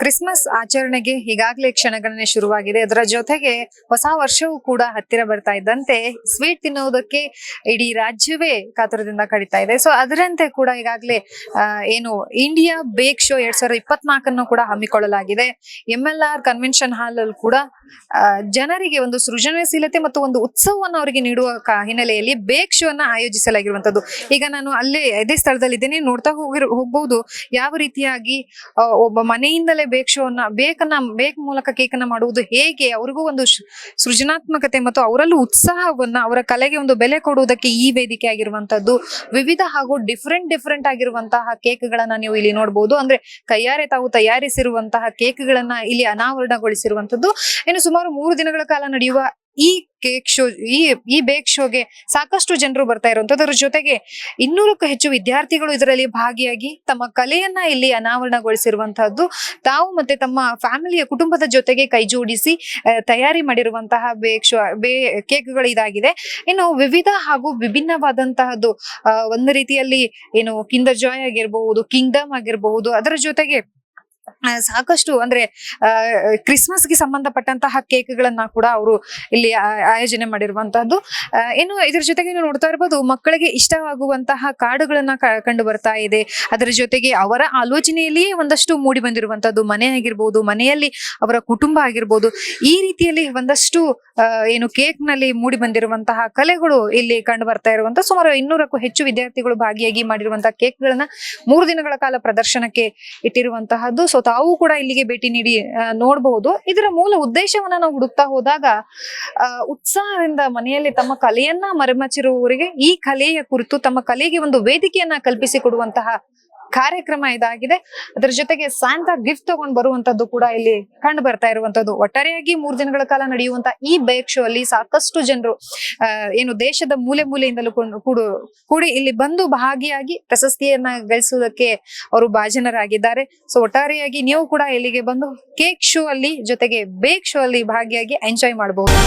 Christmas ಆಚರಣೆಗೆ ಈಗಾಗಲೇ ಕ್ಷಣಗಣನೆ ಶುರುವಾಗಿದೆ. ಅದರ ಜೊತೆಗೆ ಹೊಸ ವರ್ಷವೂ ಕೂಡ ಹತ್ತಿರ ಬರ್ತಾ ಇದ್ದಂತೆ ಸ್ವೀಟ್ ತಿನ್ನೋದಕ್ಕೆ ಇಡೀ ರಾಜ್ಯವೇ ಕಾತುರದಿಂದ ಕಡಿತಾ ಇದೆ. ಸೊ ಅದರಂತೆ ಕೂಡ ಈಗಾಗಲೇ ಏನು ಇಂಡಿಯಾ ಬೇಕ್ ಶೋ 2024 ಕೂಡ ಹಮ್ಮಿಕೊಳ್ಳಲಾಗಿದೆ. MLR ಕನ್ವೆನ್ಷನ್ ಹಾಲ್ ಅಲ್ಲಿ ಕೂಡ ಜನರಿಗೆ ಒಂದು ಸೃಜನಶೀಲತೆ ಮತ್ತು ಒಂದು ಉತ್ಸವವನ್ನು ಅವರಿಗೆ ನೀಡುವ ಹಿನ್ನೆಲೆಯಲ್ಲಿ ಬೇಕ್ ಶೋ ಅನ್ನ ಆಯೋಜಿಸಲಾಗಿರುವಂತದ್ದು. ಈಗ ನಾನು ಅಲ್ಲೇ ಇದೇ ಸ್ಥಳದಲ್ಲಿ ಇದ್ದೇನೆ, ನೋಡ್ತಾ ಹೋಗಬಹುದು ಯಾವ ರೀತಿಯಾಗಿ ಒಬ್ಬ ಮನೆಯಿಂದಲೇ ಬೇಕ್ ಮೂಲಕ ಕೇಕ್ ಅನ್ನ ಮಾಡುವುದು ಹೇಗೆ, ಅವ್ರಿಗೂ ಒಂದು ಸೃಜನಾತ್ಮಕತೆ ಮತ್ತು ಅವರಲ್ಲೂ ಉತ್ಸಾಹವನ್ನ, ಅವರ ಕಲೆಗೆ ಒಂದು ಬೆಲೆ ಕೊಡುವುದಕ್ಕೆ ಈ ವೇದಿಕೆ ಆಗಿರುವಂತದ್ದು. ವಿವಿಧ ಹಾಗೂ ಡಿಫರೆಂಟ್ ಆಗಿರುವಂತಹ ಕೇಕ್ ಗಳನ್ನ ನೀವು ಇಲ್ಲಿ ನೋಡಬಹುದು. ಅಂದ್ರೆ ಕೈಯಾರೆ ತಾವು ತಯಾರಿಸಿರುವಂತಹ ಕೇಕ್ ಗಳನ್ನ ಇಲ್ಲಿ ಅನಾವರಣಗೊಳಿಸಿರುವಂತದ್ದು. ಇನ್ನು ಸುಮಾರು 3 ದಿನಗಳ ಕಾಲ ನಡೆಯುವ ಈ ಕೇಕ್ ಶೋ, ಈ ಬೇಕ್ ಶೋಗೆ ಸಾಕಷ್ಟು ಜನರು ಬರ್ತಾ ಇರುವಂತದ್ದು. ಅದರ ಜೊತೆಗೆ 200ಕ್ಕೂ ಹೆಚ್ಚು ವಿದ್ಯಾರ್ಥಿಗಳು ಇದರಲ್ಲಿ ಭಾಗಿಯಾಗಿ ತಮ್ಮ ಕಲೆಯನ್ನ ಇಲ್ಲಿ ಅನಾವರಣಗೊಳಿಸಿರುವಂತಹದ್ದು. ತಾವು ಮತ್ತೆ ತಮ್ಮ ಫ್ಯಾಮಿಲಿಯ ಕುಟುಂಬದ ಜೊತೆಗೆ ಕೈ ಜೋಡಿಸಿ ತಯಾರಿ ಮಾಡಿರುವಂತಹ ಕೇಕ್ಗಳು ಇದಾಗಿದೆ. ಇನ್ನು ವಿವಿಧ ಹಾಗೂ ವಿಭಿನ್ನವಾದಂತಹದ್ದು ಒಂದು ರೀತಿಯಲ್ಲಿ ಏನು ಕಿಂಡರ್ ಜಾಯ್ ಆಗಿರಬಹುದು, ಕಿಂಗ್ಡಮ್ ಆಗಿರಬಹುದು, ಅದರ ಜೊತೆಗೆ ಸಾಕಷ್ಟು ಅಂದ್ರೆ ಕ್ರಿಸ್ಮಸ್ಗೆ ಸಂಬಂಧಪಟ್ಟಂತಹ ಕೇಕ್ ಗಳನ್ನ ಕೂಡ ಅವರು ಇಲ್ಲಿ ಆಯೋಜನೆ ಮಾಡಿರುವಂತಹದ್ದು. ಇನ್ನು ಇದರ ಜೊತೆಗೆ ನೀವು ನೋಡ್ತಾ ಇರಬಹುದು, ಮಕ್ಕಳಿಗೆ ಇಷ್ಟವಾಗುವಂತಹ ಕಾರ್ಡುಗಳನ್ನ ಕಂಡು ಬರ್ತಾ ಇದೆ. ಅದರ ಜೊತೆಗೆ ಅವರ ಆಲೋಚನೆಯಲ್ಲಿಯೇ ಒಂದಷ್ಟು ಮೂಡಿ ಬಂದಿರುವಂತದ್ದು. ಮನೆ ಆಗಿರ್ಬೋದು, ಮನೆಯಲ್ಲಿ ಅವರ ಕುಟುಂಬ ಆಗಿರ್ಬೋದು, ಈ ರೀತಿಯಲ್ಲಿ ಒಂದಷ್ಟು ಏನು ಕೇಕ್ ನಲ್ಲಿ ಮೂಡಿ ಬಂದಿರುವಂತಹ ಕಲೆಗಳು ಇಲ್ಲಿ ಕಂಡು ಬರ್ತಾ ಇರುವಂತ ಸುಮಾರು 200ಕ್ಕೂ ಹೆಚ್ಚು ವಿದ್ಯಾರ್ಥಿಗಳು ಭಾಗಿಯಾಗಿ ಮಾಡಿರುವಂತಹ ಕೇಕ್ ಗಳನ್ನ 3 ದಿನಗಳ ಕಾಲ ಪ್ರದರ್ಶನಕ್ಕೆ ಇಟ್ಟಿರುವಂತಹದ್ದು. ಸೊ ತಾವು ಕೂಡ ಇಲ್ಲಿಗೆ ಭೇಟಿ ನೀಡಿ ನೋಡಬಹುದು. ಇದರ ಮೂಲ ಉದ್ದೇಶವನ್ನ ನಾವು ಹುಡುಕ್ತಾ ಹೋದಾಗ ಉತ್ಸಾಹದಿಂದ ಮನೆಯಲ್ಲಿ ತಮ್ಮ ಕಲೆಯನ್ನ ಮರೆಮಚ್ಚಿರುವವರಿಗೆ ಈ ಕಲೆಯ ಕುರಿತು ತಮ್ಮ ಕಲೆಗೆ ಒಂದು ವೇದಿಕೆಯನ್ನ ಕಲ್ಪಿಸಿಕೊಡುವಂತಹ ಕಾರ್ಯಕ್ರಮ ಇದಾಗಿದೆ. ಅದರ ಜೊತೆಗೆ ಸಾಂತಾ ಗಿಫ್ಟ್ ತಗೊಂಡು ಬರುವಂತದ್ದು ಕೂಡ ಇಲ್ಲಿ ಕಂಡು ಬರ್ತಾ ಇರುವಂತದ್ದು. ಒಟ್ಟಾರೆಯಾಗಿ 3 ದಿನಗಳ ಕಾಲ ನಡೆಯುವಂತ ಈ ಬೇಕ್ ಶೋ ಅಲ್ಲಿ ಸಾಕಷ್ಟು ಜನರು ಏನು ದೇಶದ ಮೂಲೆಯಿಂದಲೂ ಕೂಡಿ ಇಲ್ಲಿ ಬಂದು ಭಾಗಿಯಾಗಿ ಪ್ರಶಸ್ತಿಯನ್ನ ಗಳಿಸುವುದಕ್ಕೆ ಅವರು ಭಾಜನರಾಗಿದ್ದಾರೆ. ಸೊ ಒಟ್ಟಾರೆಯಾಗಿ ನೀವು ಕೂಡ ಇಲ್ಲಿಗೆ ಬಂದು ಕೇಕ್ ಶೋ ಅಲ್ಲಿ ಜೊತೆಗೆ ಬೇಕ್ ಶೋ ಅಲ್ಲಿ ಭಾಗಿಯಾಗಿ ಎಂಜಾಯ್ ಮಾಡಬಹುದು.